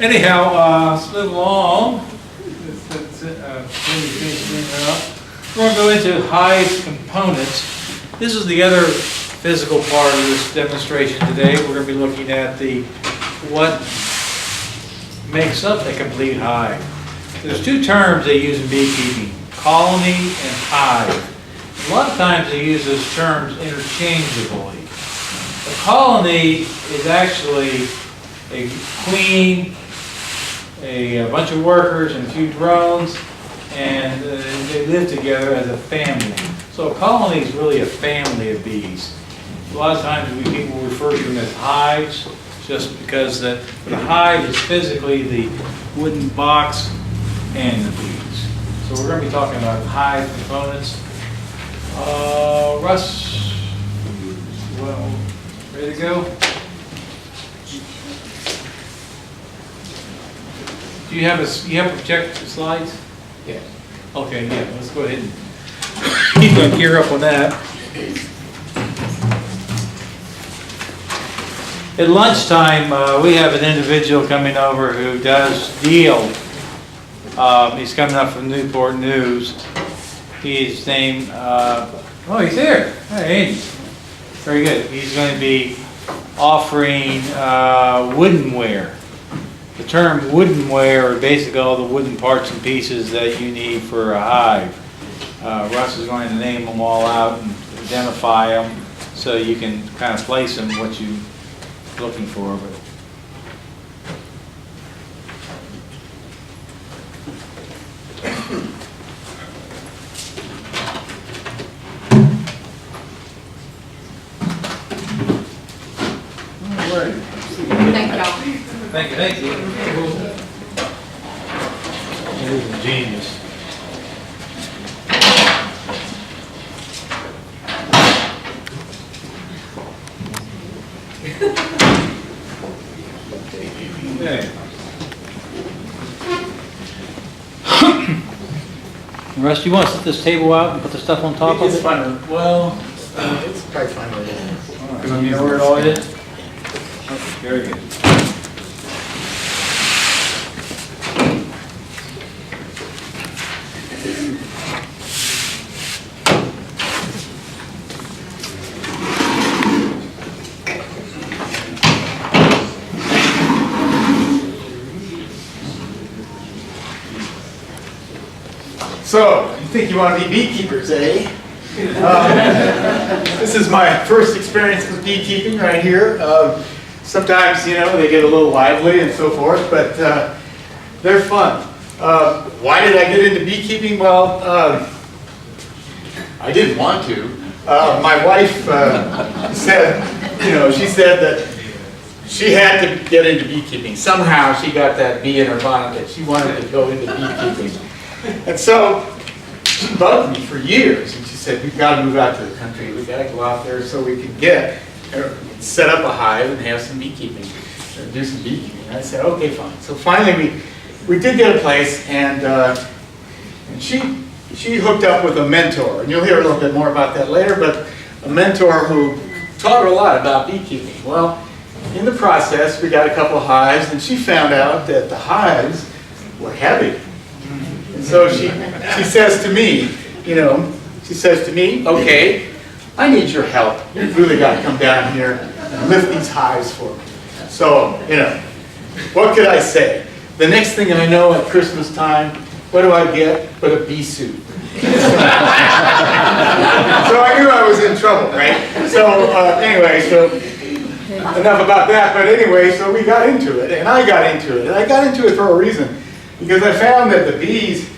Anyhow, let's move along. We're going to go into Hive components. This is the other physical part of this demonstration today. We're going to be looking at what makes up a complete hive. There's two terms they use in beekeeping: colony and hive. A lot of times they use those terms interchangeably. A colony is actually a queen, a bunch of workers, and a few drones, and they live together as a family. So a colony is really a family of bees. A lot of times people refer to them as hives, just because the hive is physically the wooden box and the bees. So we're going to be talking about hive components. Russ, well, ready to go? Do you have projector slides? Yeah. Okay, yeah, let's go ahead and keep going, gear up on that. At lunchtime, we have an individual coming over who does deal. He's coming up from Newport News. He's named, oh, he's here. Hey, Andy. Very good. He's going to be offering woodenware. The term woodenware are basically all the wooden parts and pieces that you need for a hive. Russ is going to name them all out and identify them so you can kind of place them what you're looking for. All right. Thank y'all. Thank you. He's a genius. Okay. Russ, you want to set this table out and put the stuff on top of it? It's fun. Well, it's probably fun with it. Because you know where it all is? Very good. So, you think you want to be beekeepers, eh? This is my first experience with beekeeping right here. Sometimes, you know, they get a little lively and so forth, but they're fun. Why did I get into beekeeping? Well, I didn't want to. My wife said, you know, she said that she had to get into beekeeping. Somehow she got that bee in her bonnet that she wanted to go into beekeeping. And so she bugged me for years, and she said, we've got to move out to the country. We've got to go out there so we can set up a hive and have some beekeeping, or do some beekeeping. And I said, okay, fine. So finally we did get a place, and she hooked up with a mentor. And you'll hear a little bit more about that later, but a mentor who taught her a lot about beekeeping. Well, in the process, we got a couple of hives, and she found out that the hives were heavy. And so she says to me, you know, okay, I need your help. You've really got to come down here and lift these hives for me. So, you know, what could I say? The next thing I know at Christmas time, what do I get but a bee suit? So I knew I was in trouble, right? So anyway, so enough about that. But anyway, so we got into it, and I got into it. And I got into it for a reason. Because I found that the bees,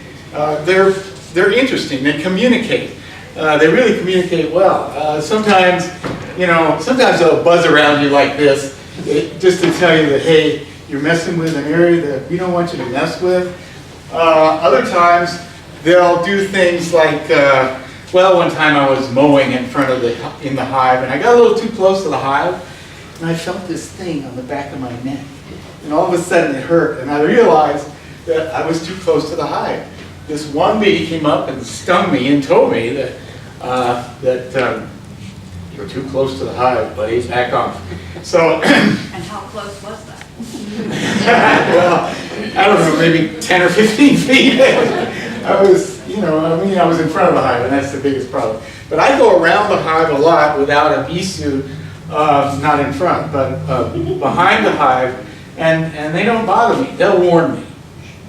they're interesting. They communicate. They really communicate well. Sometimes, you know, sometimes they'll buzz around you like this, just to tell you that, hey, you're messing with an area that we don't want you to mess with. Other times, they'll do things like, well, one time I was mowing in front of in the hive, and I got a little too close to the hive, and I felt this thing on the back of my neck. And all of a sudden it hurt, and I realized that I was too close to the hive. This one bee came up and stung me and told me that you're too close to the hive, buddy. Back off. So. And how close was that? Well, I don't know, maybe 10 or 15 feet. I was, I was in front of the hive, and that's the biggest problem. But I go around the hive a lot without a bee suit, not in front, but behind the hive, and they don't bother me. They'll warn me.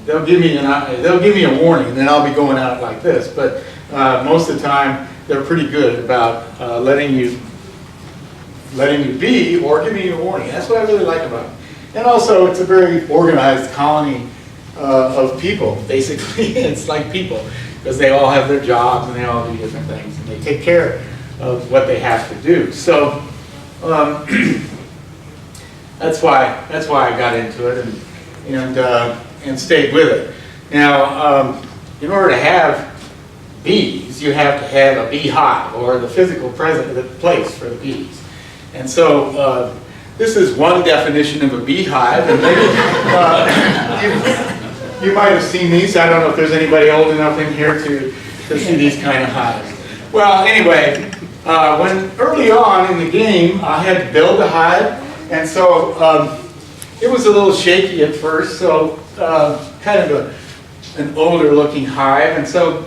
They'll give me a warning, and then I'll be going out like this. But most of the time, they're pretty good about letting you be or giving you a warning. That's what I really like about it. And also, it's a very organized colony of people, basically. It's like people, because they all have their jobs and they all do different things, and they take care of what they have to do. So that's why I got into it and stayed with it. Now, in order to have bees, you have to have a beehive, or the physical place for the bees. And so this is one definition of a beehive, and maybe you might have seen these. I don't know if there's anybody old enough in here to see these kind of hives. Well, anyway, when early on in the game, I had to build a hive, and so it was a little shaky at first, so kind of an older looking hive, and so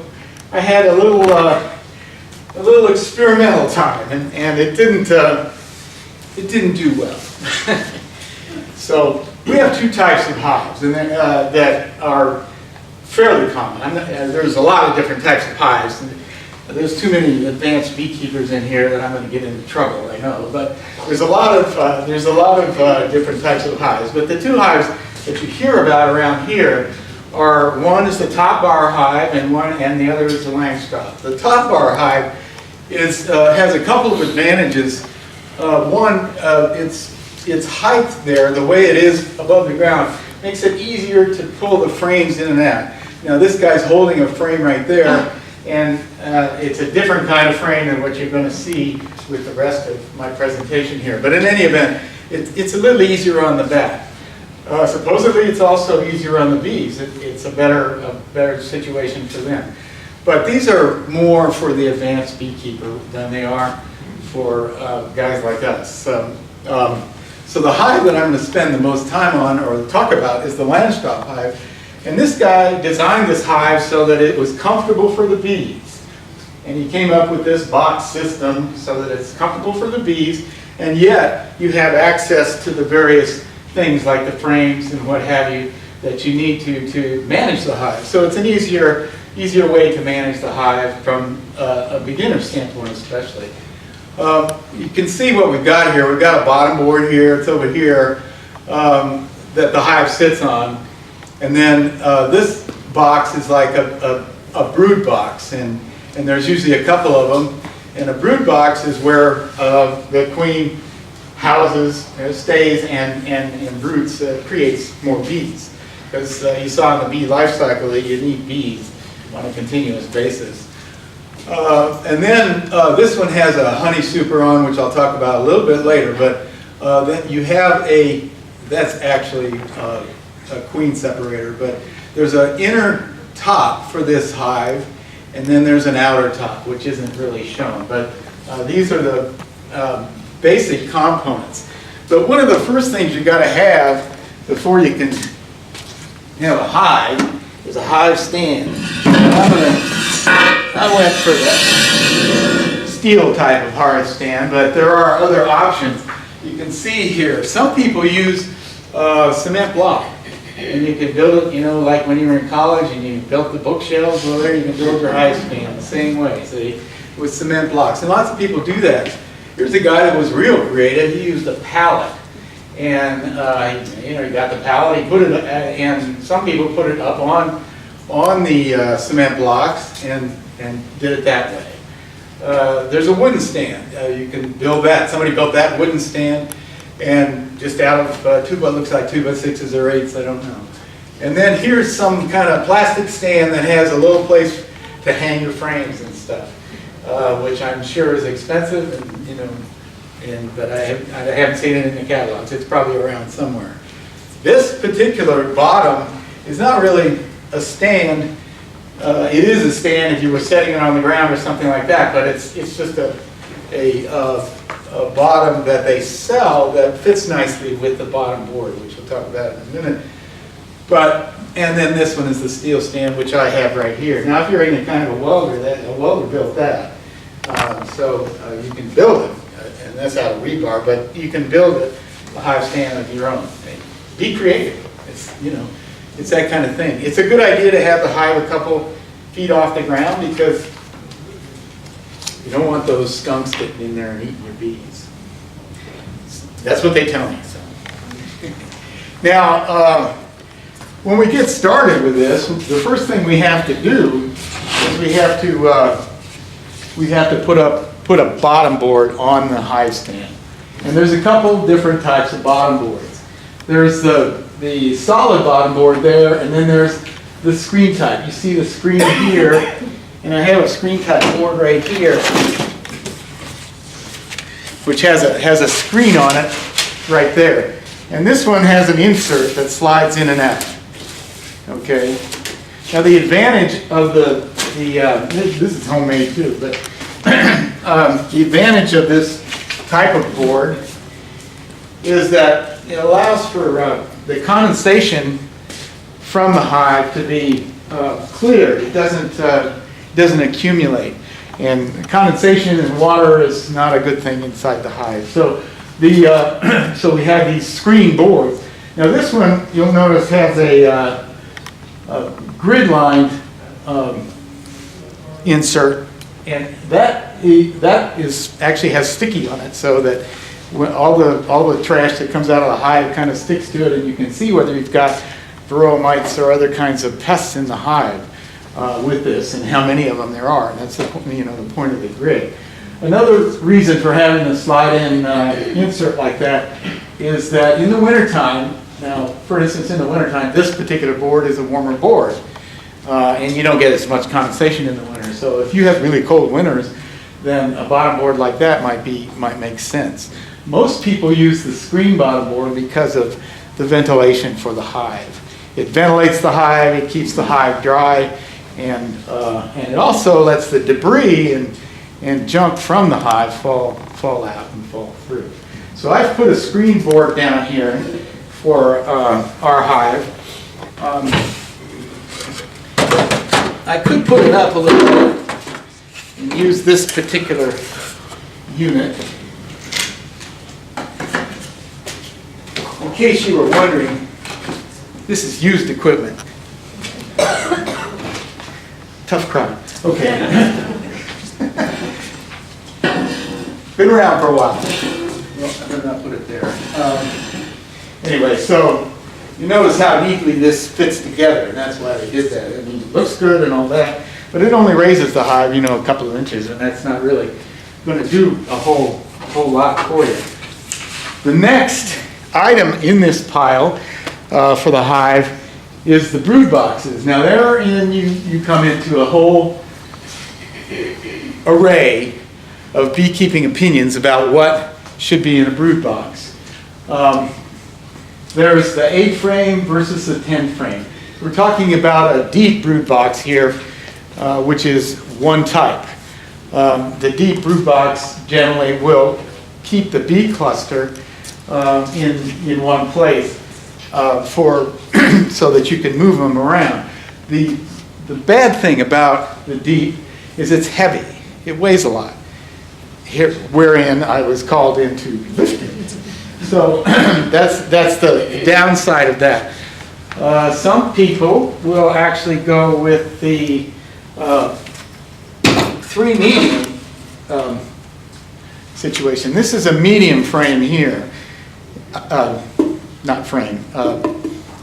I had a little experimental time, and it didn't do well. So we have two types of hives, and that are fairly common. There's a lot of different types of hives. And there's too many advanced beekeepers in here that I'm going to get into trouble, I know. But there's a lot of different types of hives. But the two hives that you hear about around here are, one is the top bar hive, and the other is the Langstroth. The top bar hive has a couple of advantages. One, its height there, the way it is above the ground, makes it easier to pull the frames in and out. Now this guy's holding a frame right there, and it's a different kind of frame than what you're going to see with the rest of my presentation here. But in any event, it's a little easier on the back. Supposedly it's also easier on the bees. It's a better situation for them. But these are more for the advanced beekeeper than they are for guys like us. So the hive that I'm going to spend the most time on or talk about is the Langstroth hive. And this guy designed this hive so that it was comfortable for the bees. And he came up with this box system so that it's comfortable for the bees, and yet you have access to the various things like the frames and what have you that you need to manage the hive. So it's an easier way to manage the hive from a beginner standpoint especially. You can see what we've got here. We've got a bottom board here. It's over here that the hive sits on. And then this box is like a brood box. And there's usually a couple of them. And a brood box is where the queen houses, stays, and broods, creates more bees. Because you saw in the bee life cycle that you need bees on a continuous basis. And then this one has a honey super on, which I'll talk about a little bit later, but then you have that's actually a queen separator, but there's an inner top for this hive, and then there's an outer top, which isn't really shown, but these are the basic components. But one of the first things you got to have before you can have a hive is a hive stand. I went for the steel type of hive stand, but there are other options. You can see here, some people use cement block. And you can build it, like when you were in college and you built the bookshelves, well, there you can build your hive stand the same way, see, with cement blocks. And lots of people do that. Here's a guy that was real creative. He used a pallet. And, he got the pallet, he put it, and some people put it up on the cement blocks and did it that way. There's a wooden stand. You can build that. Somebody built that wooden stand, and just out of what looks like 2x6s or 8s, I don't know. And then here's some kind of plastic stand that has a little place to hang your frames and stuff, which I'm sure is expensive, but I haven't seen it in the catalogs. It's probably around somewhere. This particular bottom is not really a stand. It is a stand if you were setting it on the ground or something like that, but it's just a bottom that they sell that fits nicely with the bottom board, which we'll talk about in a minute. And then this one is the steel stand, which I have right here. Now, if you're in a kind of a welder built that. You can build it, and that's out of rebar, but you can build a hive stand of your own. Be creative. It's that kind of thing. It's a good idea to have the hive a couple feet off the ground because you don't want those skunks getting in there and eating your bees. That's what they tell me. So. Now, when we get started with this, the first thing we have to do is we have to put a bottom board on the hive stand. And there's a couple different types of bottom boards. There's the solid bottom board there, and then there's the screen type. You see the screen here, and I have a screen type board right here, which has a screen on it right there. And this one has an insert that slides in and out. Okay. Now the advantage of this is homemade too, but the advantage of this type of board is that it allows for the condensation from the hive to be clear. It doesn't accumulate, and condensation in water is not a good thing inside the hive. So so we have these screen boards. Now this one, you'll notice, has a grid-lined insert, and that is actually has sticky on it, so that when all the trash that comes out of the hive kind of sticks to it, and you can see whether you've got varroa mites or other kinds of pests in the hive with this, and how many of them there are. And that's the point of the grid. Another reason for having a slide-in insert like that is that in the wintertime, now for instance in the wintertime, this particular board is a warmer board, and you don't get as much condensation in the winter. So if you have really cold winters, then a bottom board like that might make sense. Most people use the screen bottom board because of the ventilation for the hive. It ventilates the hive, it keeps the hive dry, and it also lets the debris and junk from the hive fall out and fall through. So I've put a screen board down here for our hive. I could put it up a little bit and use this particular unit. In case you were wondering, this is used equipment. Tough crowd. Okay. Been around for a while. Well, I better not put it there. Anyway, so you notice how neatly this fits together, and that's why they did that. I mean, it looks good and all that, but it only raises the hive, a couple of inches, and that's not really going to do a whole lot for you. The next item in this pile for the hive is the brood boxes. Now therein you come into a whole array of beekeeping opinions about what should be in a brood box. There's the 8 frame versus the 10 frame. We're talking about a deep brood box here, which is one type. The deep brood box generally will keep the bee cluster in one place so that you can move them around. The bad thing about the deep is it's heavy. It weighs a lot. Wherein I was called in to lift it. So that's the downside of that. Some people will actually go with the 3 medium situation. This is a medium frame here. Not frame,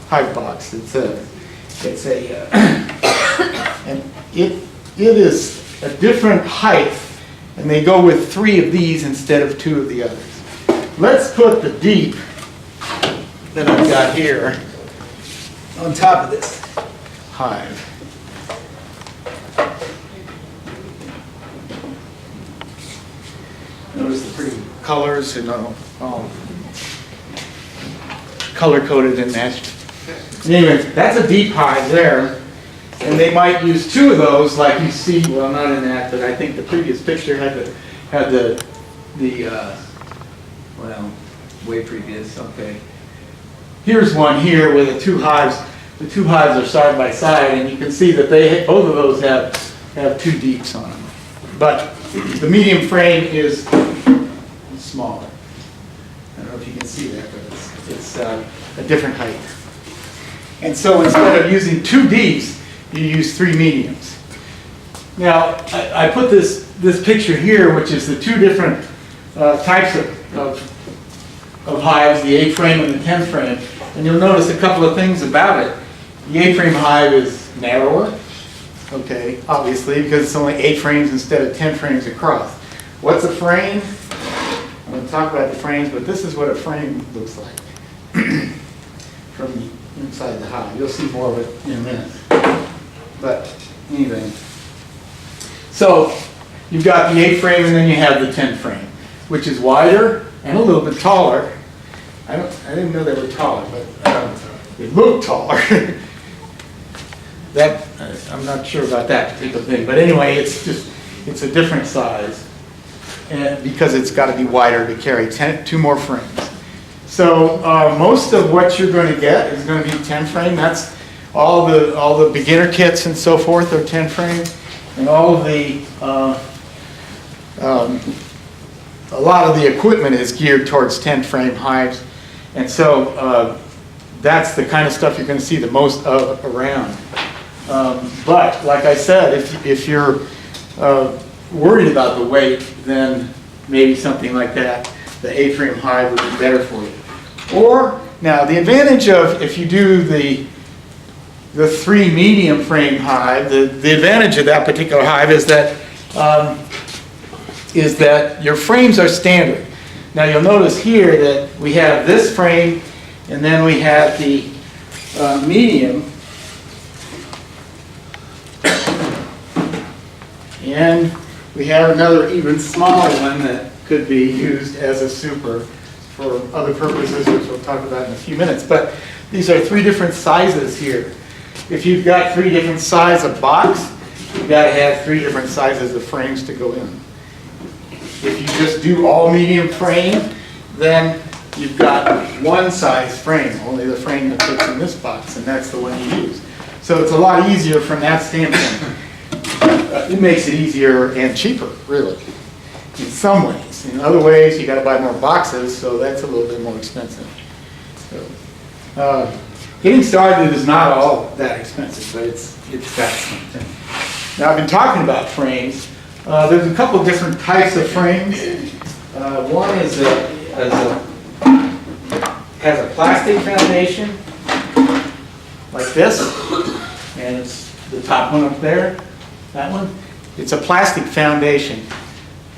hive box. And it is a different height, and they go with 3 of these instead of 2 of the others. Let's put the deep that I've got here on top of this hive. Notice the pretty colors and all color-coded and matched. Anyway, that's a deep hive there. And they might use 2 of those, like you see. Well, not in that, but I think the previous picture had the well, way previous. Okay. Here's one here with the 2 hives. the two hives are side by side, and you can see that both of those have two deeps on them. But the medium frame is smaller. I don't know if you can see that, but it's a different height. And so instead of using two deeps, you use three mediums. Now, I put this picture here, which is the two different types of hives, the 8-frame and the 10-frame. And you'll notice a couple of things about it. The 8-frame hive is narrower, okay, obviously, because it's only 8 frames instead of 10 frames across. What's a frame? I'm going to talk about the frames, but this is what a frame looks like from inside the hive. You'll see more of it in a minute. But anyway, so you've got the 8-frame and then you have the 10-frame, which is wider and a little bit taller. I didn't know they were taller, but they look taller. I'm not sure about that particular thing, but anyway, it's a different size, and because it's got to be wider to carry 2 more frames. So most of what you're going to get is going to be 10-frame. That's all the beginner kits and so forth are 10-frame, and all of the a lot of the equipment is geared towards 10-frame hives, and so that's the kind of stuff you're going to see the most of around. But like I said, if you're worried about the weight, then maybe something like that, the 8-frame hive would be better for you. Or now the advantage of if you do the 3 medium frame hive, the advantage of that particular hive is that your frames are standard. Now you'll notice here that we have this frame, and then we have the medium, and we have another even smaller one that could be used as a super for other purposes, which we'll talk about in a few minutes. But these are 3 different sizes here. If you've got 3 different sizes of box, you've got to have 3 different sizes of frames to go in. If you just do all medium frame, then you've got 1 size frame, only the frame that fits in this box, and that's the one you use. So it's a lot easier from that standpoint. It makes it easier and cheaper, really, in some ways. In other ways, you got to buy more boxes, so that's a little bit more expensive. So, getting started is not all that expensive, but it's got something. Now, I've been talking about frames. There's a couple of different types of frames. One has a plastic foundation, like this, and it's the top one up there. That one. It's a plastic foundation.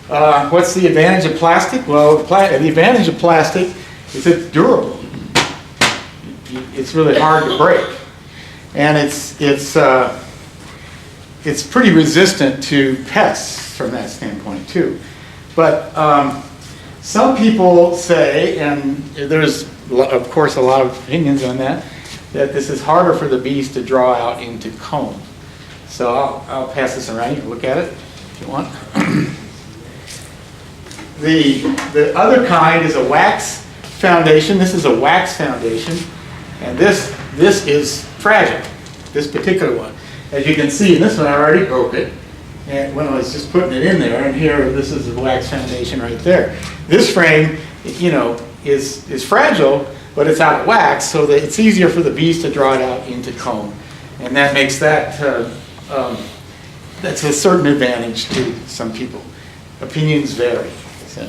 What's the advantage of plastic? Well, the advantage of plastic is it's durable. It's really hard to break, and it's pretty resistant to pests from that standpoint too. But some people say, and there's of course a lot of opinions on that this is harder for the bees to draw out into comb. So I'll pass this around. You can look at it if you want. The other kind is a wax foundation. This is a wax foundation, and this is fragile. This particular one, as you can see, in this one I already broke it, and when I was just putting it in there. And here, this is the wax foundation right there. This frame, you know, is fragile, but it's out of wax, so that it's easier for the bees to draw it out into comb, and that makes that. That's a certain advantage to some people. Opinions vary, so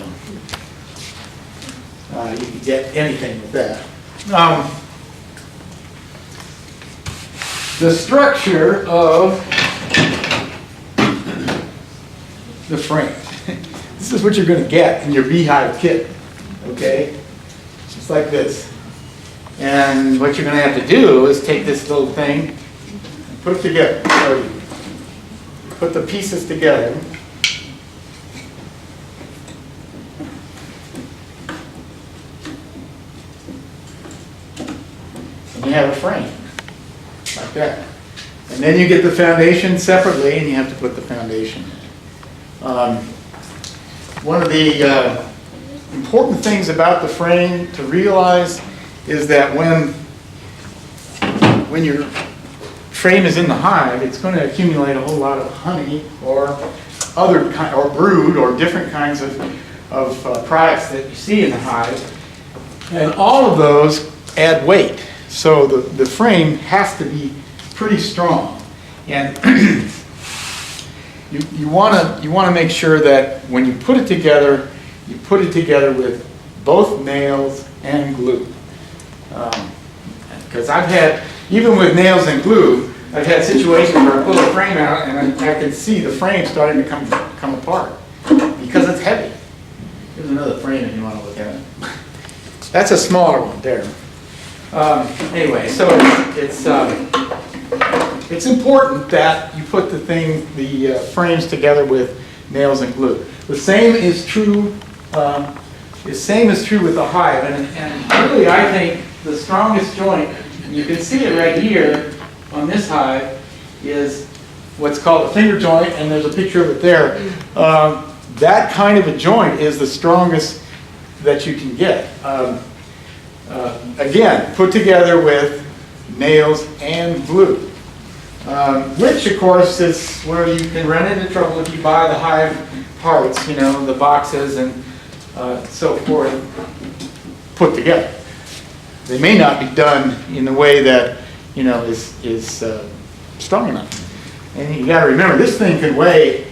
you can get anything with that. The structure of the frame. This is what you're going to get in your beehive kit, okay? Just like this. And what you're going to have to do is take this little thing and put it together. So you put the pieces together. And you have a frame, like that. And then you get the foundation separately, and you have to put the foundation in. One of the important things about the frame to realize is that when when your frame is in the hive, it's going to accumulate a whole lot of honey or other kind, or brood, or different kinds of products that you see in the hive. And all of those add weight. So the frame has to be pretty strong. And you want to make sure that when you put it together, you put it together with both nails and glue. Because I've had, even with nails and glue, I've had situations where I pull a frame out and I can see the frame starting to come apart because it's heavy. Here's another frame if you want to look at it. That's a smaller one there. Anyway, so it's important that you put the frames together with nails and glue. The same is true. The same is true with the hive, and really I think the strongest joint, and you can see it right here on this hive, is what's called a finger joint, and there's a picture of it there. That kind of a joint is the strongest that you can get. Again, put together with nails and glue, which of course is where you can run into trouble if you buy the hive parts, you know, the boxes and so forth put together. They may not be done in a way that, you know, is strong enough. And you got to remember, this thing can weigh,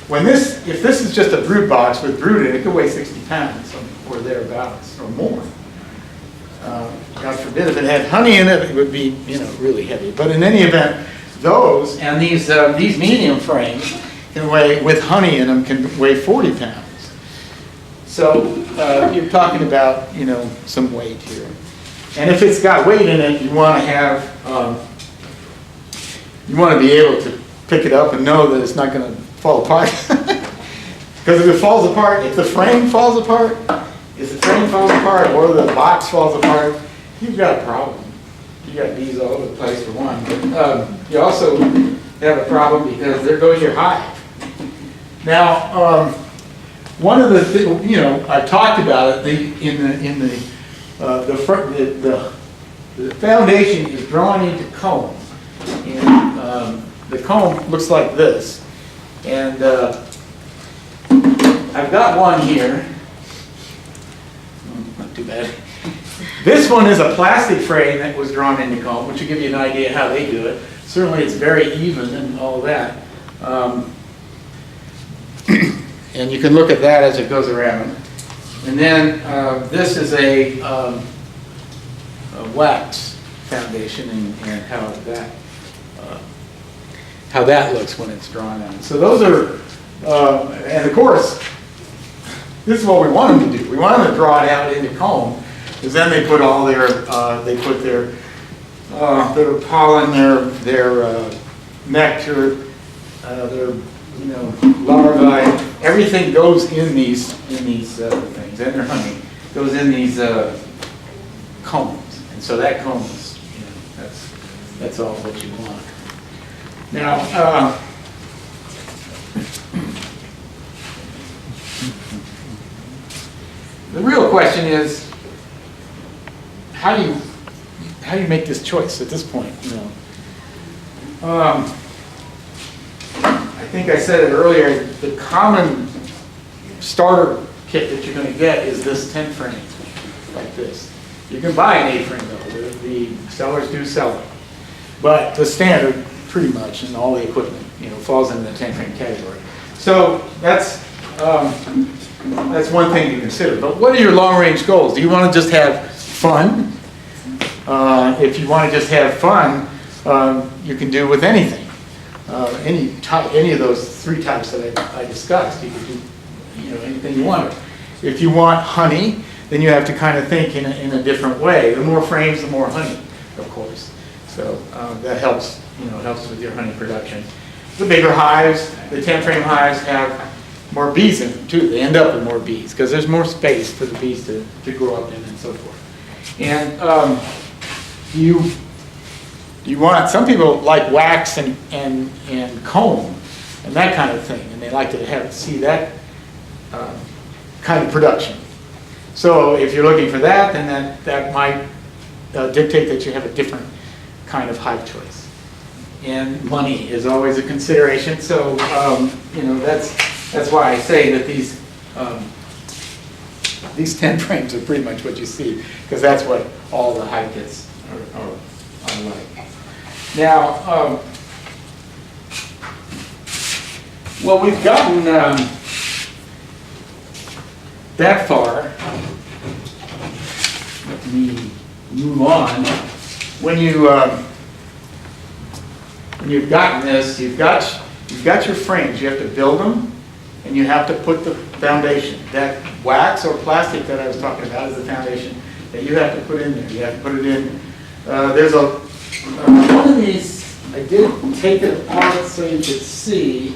if this is just a brood box with brood in it, it could weigh 60 pounds or thereabouts or more. God forbid if it had honey in it, it would be, you know, really heavy. But in any event, those and these medium frames can weigh, with honey in them, can weigh 40 pounds. So you're talking about, you know, some weight here. And if it's got weight in it, you want to have, you want to be able to pick it up and know that it's not going to fall apart. Because if it falls apart, if the frame falls apart, or the box falls apart, you've got a problem. You got bees all over the place for one. But you also have a problem because there goes your hive. Now, one of the things, you know, I talked about it. The foundation is drawn into comb, and the comb looks like this. And I've got one here. Not too bad. This one is a plastic frame that was drawn into comb, which will give you an idea how they do it. Certainly it's very even and all that. And you can look at that as it goes around. And then this is a wax foundation and how that looks when it's drawn on. So those are, and of course, this is what we want them to do. We want them to draw it out into comb, because then they put all their, their pollen, their nectar, their, you know, larvae. Everything goes in these things, and their honey goes in these combs. And so that comb is, you know, that's all what you want. Now, the real question is, how do you make this choice at this point? You know, I think I said it earlier. The common starter kit that you're going to get is this tent frame, like this. You can buy an A-frame though. The sellers do sell them, but the standard, pretty much, and all the equipment, you know, falls into the tent frame category. So that's one thing to consider. But what are your long-range goals? Do you want to just have fun? If you want to just have fun, you can do with anything. Any of those three types that I discussed, you can do, you know, anything you want. If you want honey, then you have to kind of think in a different way. The more frames, the more honey, of course. So that helps, you know, helps with your honey production. The bigger hives, the tent frame hives, have more bees in them too. They end up with more bees because there's more space for the bees to grow up in and so forth. And you want, some people like wax and comb and that kind of thing, and they like to see that kind of production. So if you're looking for that, then that might dictate that you have a different kind of hive choice. And money is always a consideration, so you know, that's why I say that these 10 frames are pretty much what you see, because that's what all the Hive Kits are like. Now, well, we've gotten that far. Let me move on. When you've gotten this, you've got your frames. You have to build them, and you have to put the foundation. That wax or plastic that I was talking about is the foundation that you have to put in there. You have to put it in. There's one of these. I did take it apart so you could see.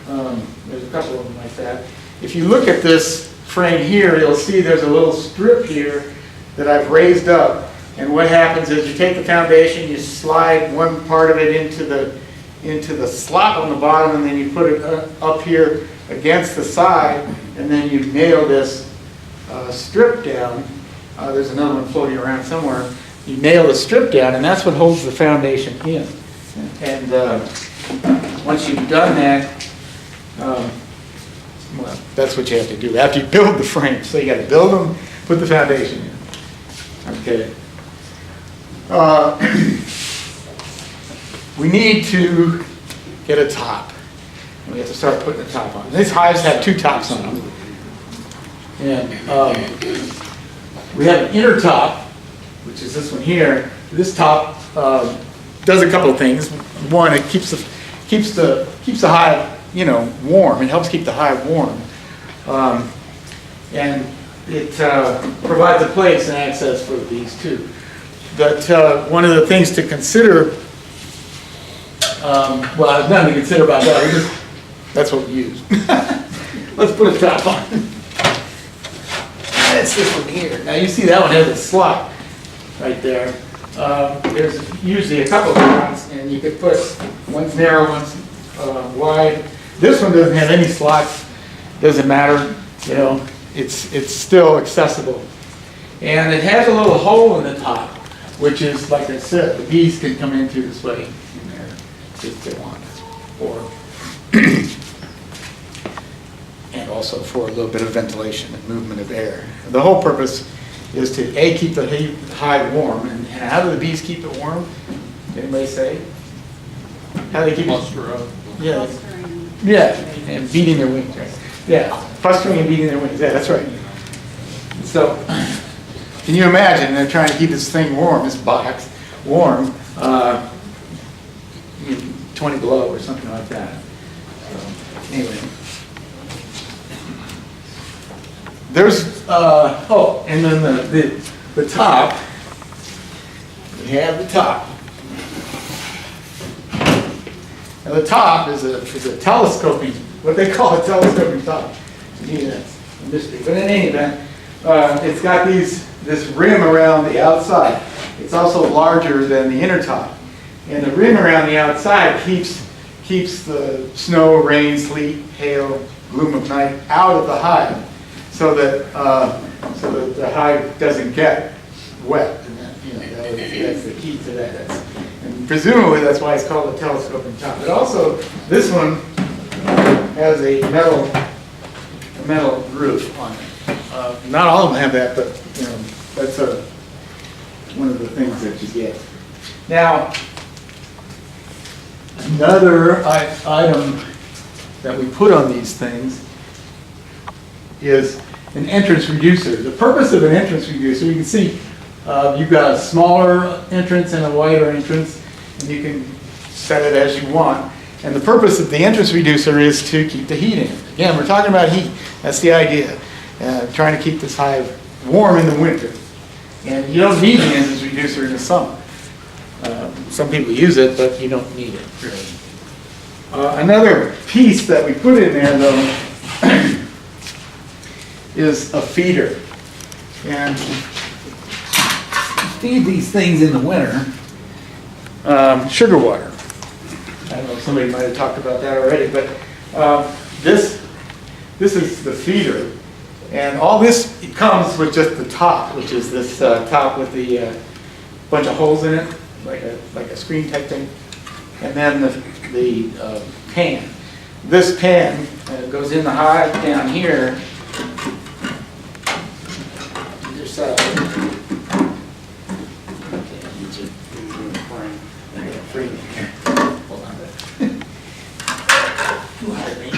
There's a couple of them like that. If you look at this frame here, you'll see there's a little strip here that I've raised up. And what happens is you take the foundation, you slide one part of it into the slot on the bottom, and then you put it up here against the side, and then you nail this strip down. There's another one floating around somewhere. You nail the strip down, and that's what holds the foundation in. And once you've done that, well, that's what you have to do after you build the frame. So you got to build them, put the foundation in. Okay. We need to get a top. We have to start putting a top on. These hives have 2 tops on them. And we have an inner top, which is this one here. This top does a couple of things. One, it keeps the hive, you know, warm. It helps keep the hive warm, and it provides a place and access for these too. But one of the things to consider, well, there's nothing to consider about that. That's what we use. Let's put a top on. That's this one here. Now you see that one has a slot right there. There's usually a couple of slots, and you could put one's narrow, one's wide. This one doesn't have any slots. Doesn't matter. You know, it's still accessible. And it has a little hole in the top, which is, like I said, the bees can come in through this way in there if they want, or and also for a little bit of ventilation and movement of air. The whole purpose is to keep the hive warm. And how do the bees keep it warm? Anybody say? How do they keep it? Yeah, yeah, and beating their wings. Right? Yeah, fustering and beating their wings. Yeah, that's right. So, can you imagine they're trying to keep this thing warm, this box warm, 20 below or something like that. So, anyway. There's, and then the top, we have the top. Now the top is a telescoping, what they call a telescoping top. To me, that's a mystery. But in any event, it's got this rim around the outside. It's also larger than the inner top. And the rim around the outside keeps the snow, rain, sleet, hail, gloom of night out of the hive, so that the hive doesn't get wet. And that's the key to that. And presumably that's why it's called a telescoping top. But also, this one has a metal roof on it. Not all of them have that, but you know, that's one of the things that you get. Now, another item that we put on these things is an entrance reducer. The purpose of an entrance reducer, you can see you've got a smaller entrance and a wider entrance, and you can set it as you want. And the purpose of the entrance reducer is to keep the heat in. Again, we're talking about heat. That's the idea. Trying to keep this hive warm in the winter. And you don't need an entrance reducer in the summer. Some people use it, but you don't need it, really. Another piece that we put in there, though, is a feeder. And feed these things in the winter sugar water. I don't know if somebody might have talked about that already, but this is the feeder. And all this, it comes with just the top, which is this top with the bunch of holes in it, like a a screen type thing. And then the pan. This pan goes in the hive down here. Either side. Okay, I need to move the frame. I got a frame in here. Hold on. Too hard, maybe.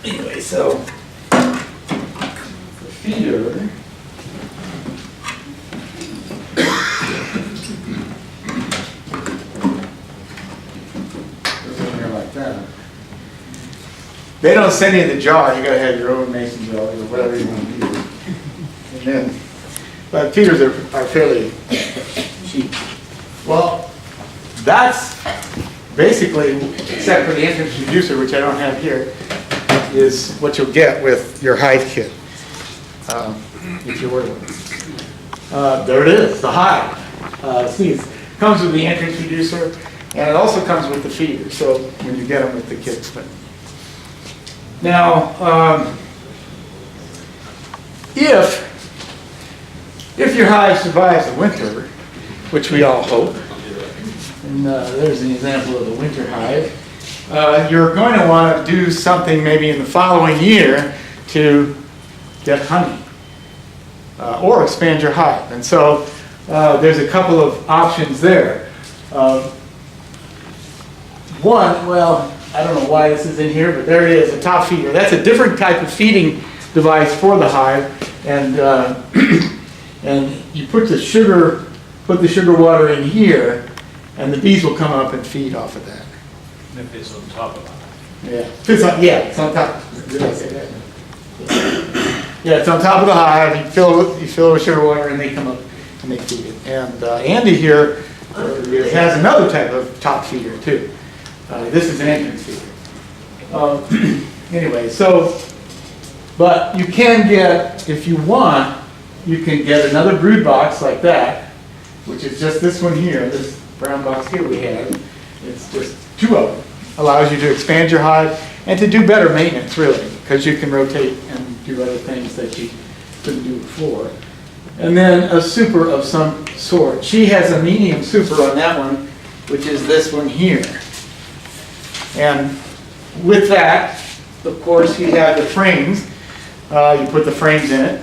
Anyway, so the feeder goes in here like that. They don't send you the jar, you gotta have your own mason jar or whatever you want to use. And then, but feeders are fairly cheap. Well, that's basically, except for the entrance reducer, which I don't have here, is what you'll get with your Hive kit, if you order one. There it is, the Hive. See, it comes with the entrance reducer, and it also comes with the feeder, so when you get them with the kits. But now, if your hive survives the winter, which we all hope, and there's an example of the winter hive, you're going to want to do something maybe in the following year to get honey or expand your hive. And so there's a couple of options there. One, well, I don't know why this is in here, but there it is, a top feeder. That's a different type of feeding device for the hive, and and you put the sugar water in here, and the bees will come up and feed off of that. And if it's on top of it. Yeah, it's on top. Did I say that? Yeah, it's on top of the hive. You fill it with sugar water, and they come up and they feed it. And Andy here has another type of top feeder too. This is an entrance feeder. Anyway, so, but you can get, if you want, you can get another brood box like that, which is just this one here, this brown box here we have. It's just two of them. Allows you to expand your hive and to do better maintenance, really, because you can rotate and do other things that you couldn't do before. And then a super of some sort. She has a medium super on that one, which is this one here. And with that, of course, you have the frames. You put the frames in it,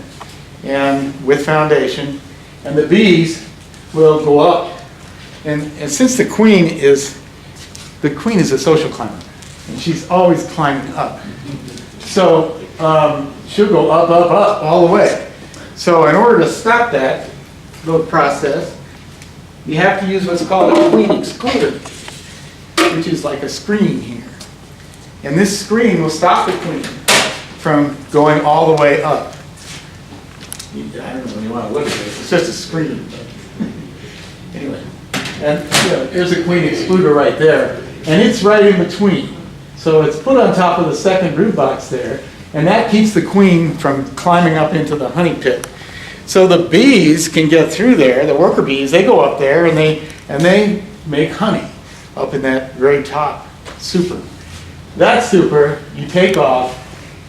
and with foundation, and the bees will go up. And since the queen is a social climber, and she's always climbing up. So she'll go up, up, up, all the way. So in order to stop that little process, you have to use what's called a queen excluder, which is like a screen here. And this screen will stop the queen from going all the way up. I don't know when you want to look at this, it's just a screen. Anyway, and there's a queen excluder right there. And it's right in between. So it's put on top of the second brood box there, and that keeps the queen from climbing up into the honey pit. So the bees can get through there, the worker bees, they go up there and they make honey up in that very top super. That super you take off,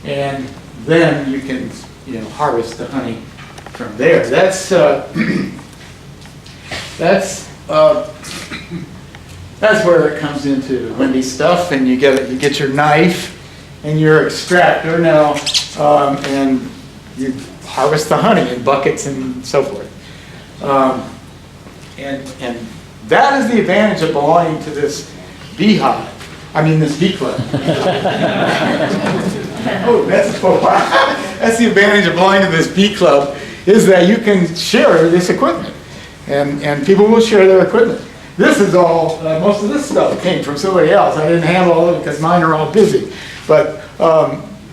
and then you can harvest the honey from there. That's where it comes into Wendy's stuff, and you get your knife and your extractor now, and you harvest the honey in buckets and so forth. And that is the advantage of belonging to this beehive. This bee club. Oh, that's the advantage of belonging to this bee club, is that you can share this equipment, and people will share their equipment. This is all, most of this stuff came from somebody else. I didn't handle all of it because mine are all busy. But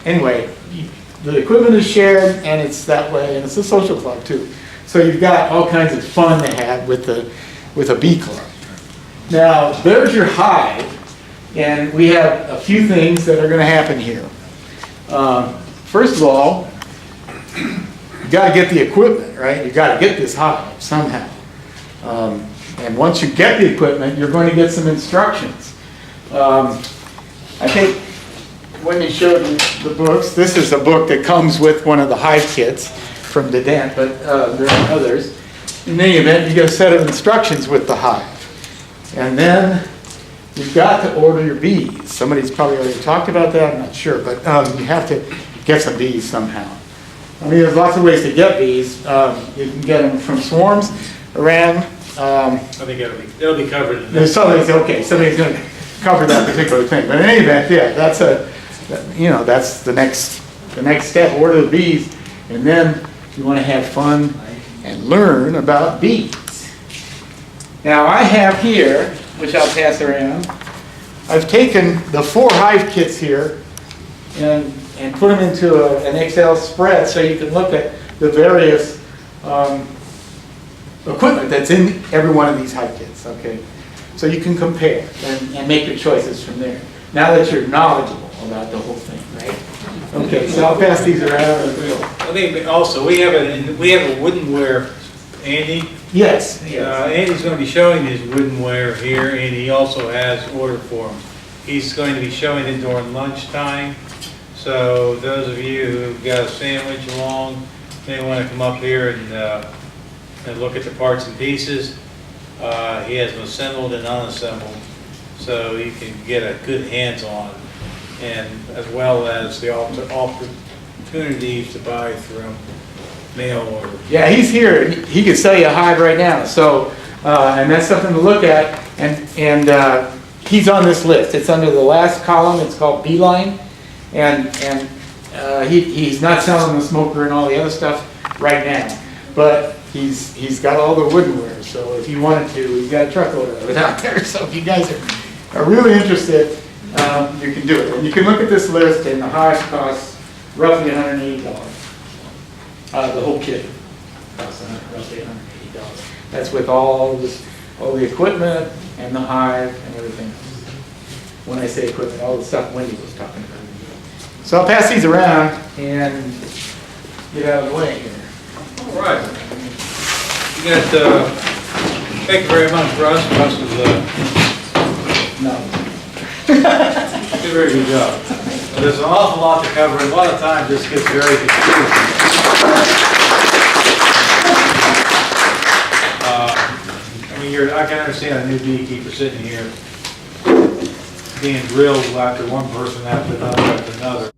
anyway, the equipment is shared, and it's that way, and it's a social club too. So you've got all kinds of fun to have with a bee club. Now, there's your hive, and we have a few things that are going to happen here. First of all, you got to get the equipment, right? You got to get this hive somehow. And once you get the equipment, you're going to get some instructions. I think when you showed the books, this is a book that comes with one of the Hive Kits from the Dent, but there are others. In any event, you get a set of instructions with the hive. And then you've got to order your bees. Somebody's probably already talked about that, I'm not sure, but you have to get some bees somehow. I mean, there's lots of ways to get bees. You can get them from swarms around. I think it'll be covered in There's this. somebody's going to cover that particular thing. But in any event, yeah, that's that's the next step. Order the bees, and then you want to have fun and learn about bees. Now I have here, which I'll pass around, I've taken the 4 hive kits here and put them into an Excel spread so you can look at the various equipment that's in every one of these hive kits, okay? So you can compare and make your choices from there. Now that you're knowledgeable about the whole thing, right? Okay, so I'll pass these around. I think also, we have a woodenware, Andy. Yes, Andy's going to be showing his woodenware here, and he also has order forms. He's going to be showing it during lunchtime. So those of you who've got a sandwich along, may want to come up here and look at the parts and pieces. He has them assembled and unassembled, so you can get a good hands-on, and as well as the opportunities to buy through mail order. Yeah, he's here. He could sell you a hive right now. So, and that's something to look at. And he's on this list. It's under the last column. It's called Beeline, and he's not selling the smoker and all the other stuff right now, but he's got all the woodenware. So if you wanted to, he's got a truckload of it out there. So if you guys are really interested, you can do it. And you can look at this list, and the hive costs roughly $180. The whole kit costs roughly $180. That's with all the equipment and the hive and everything else. When I say equipment, all the stuff Wendy was talking about. So I'll pass these around and get out of the way here. All right. You got, thank you very much, Russ. Russ is, No. did a very good job. There's an awful lot to cover, and a lot of times this gets very confusing. I mean, I can understand a new beekeeper sitting here being drilled after one person after another after another.